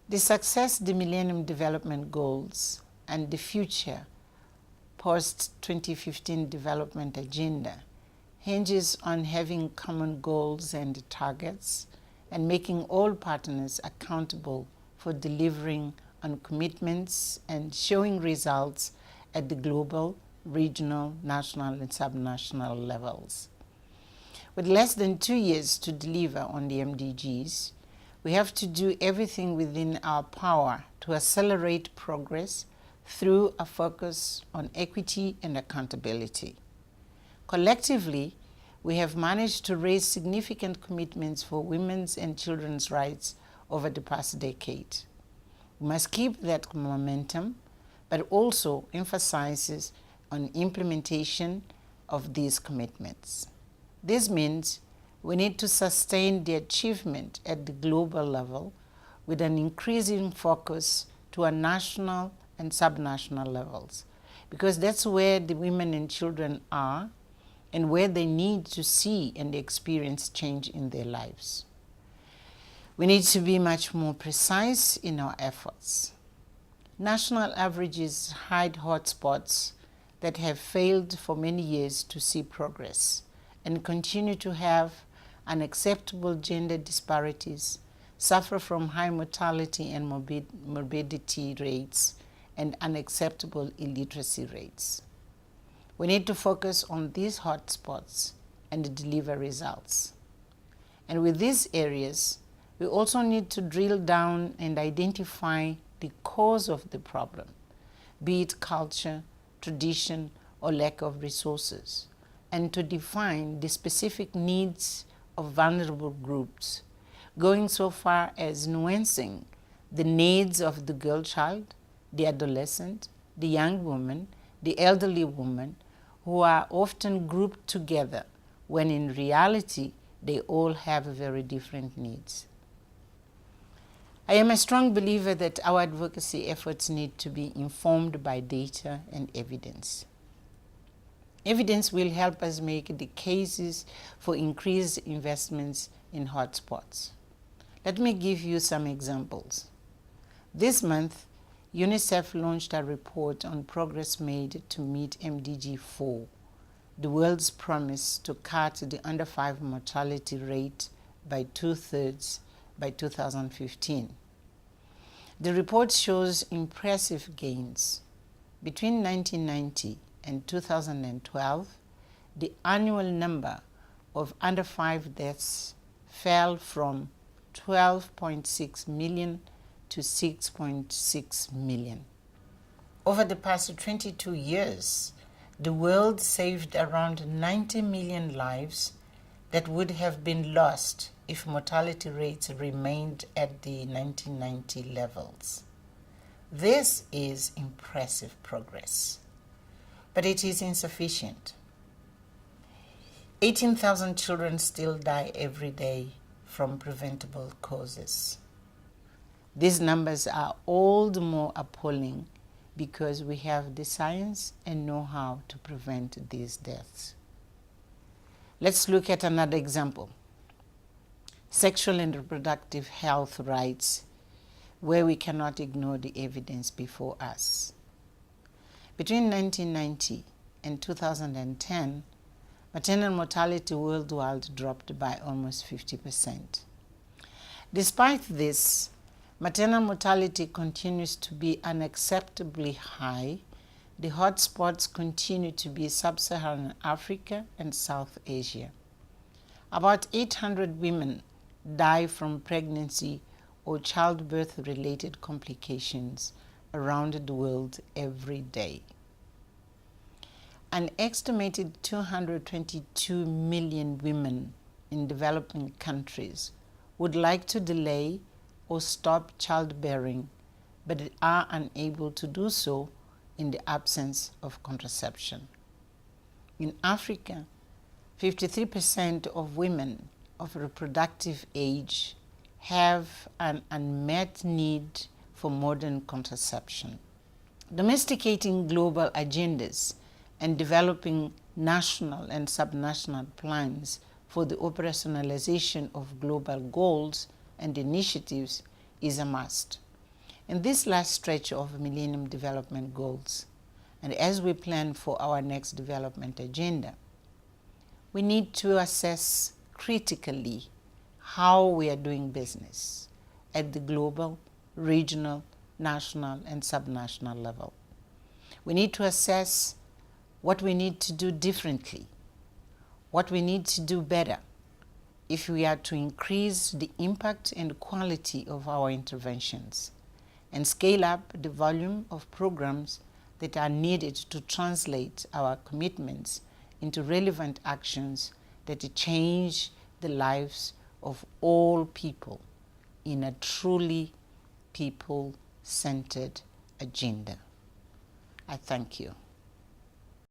The success of the Millennium Development Goals and the future post-2015 development agenda hinges on having common goals and targets and making all partners accountable for delivering on commitments and showing results at the global, regional, national, and subnational levels. With less than 2 years to deliver on the MDGs, we have to do everything within our power to accelerate progress through a focus on equity and accountability. Collectively, we have managed to raise significant commitments for women's and children's rights over the past decade. We must keep that momentum, but also emphasizes on implementation of these commitments. This means we need to sustain the achievement at the global level with an increasing focus to our national and subnational levels, because that's where the women and children are and where they need to see and experience change in their lives. We need to be much more precise in our efforts. National averages hide hotspots that have failed for many years to see progress and continue to have unacceptable gender disparities, suffer from high mortality and morbidity rates, and unacceptable illiteracy rates. We need to focus on these hotspots and deliver results. And with these areas, we also need to drill down and identify the cause of the problem, be it culture, tradition, or lack of resources, and to define the specific needs of vulnerable groups, going so far as nuancing the needs of the girl child, the adolescent, the young woman, the elderly woman, who are often grouped together when in reality they all have very different needs. I am a strong believer that our advocacy efforts need to be informed by data and evidence. Evidence will help us make the cases for increased investments in hotspots. Let me give you some examples. This month, UNICEF launched a report on progress made to meet MDG 4, the world's promise to cut the under 5 mortality rate by 2/3 by 2015. The report shows impressive gains. Between 1990 and 2012, the annual number of under 5 deaths fell from 12.6 million to 6.6 million. Over the past 22 years, the world saved around 90 million lives that would have been lost if mortality rates remained at the 1990 levels. This is impressive progress, but it is insufficient. 18,000 children still die every day from preventable causes. These numbers are all the more appalling because we have the science and know-how to prevent these deaths. Let's look at another example. Sexual and reproductive health rights, where we cannot ignore the evidence before us. Between 1990 and 2010, maternal mortality worldwide dropped by almost 50%. Despite this, maternal mortality continues to be unacceptably high. The hotspots continue to be Sub-Saharan Africa and South Asia. About 800 women die from pregnancy or childbirth-related complications around the world every day. An estimated 222 million women in developing countries would like to delay or stop childbearing, but are unable to do so in the absence of contraception. In Africa, 53% of women of reproductive age have an unmet need for modern contraception. Domesticating global agendas and developing national and subnational plans for the operationalization of global goals and initiatives is a must. In this last stretch of Millennium Development Goals, and as we plan for our next development agenda, we need to assess critically how we are doing business at the global, regional, national, and subnational level. We need to assess what we need to do differently, what we need to do better if we are to increase the impact and quality of our interventions and scale up the volume of programs that are needed to translate our commitments into relevant actions that change the lives of all people in a truly people-centered agenda. I thank you.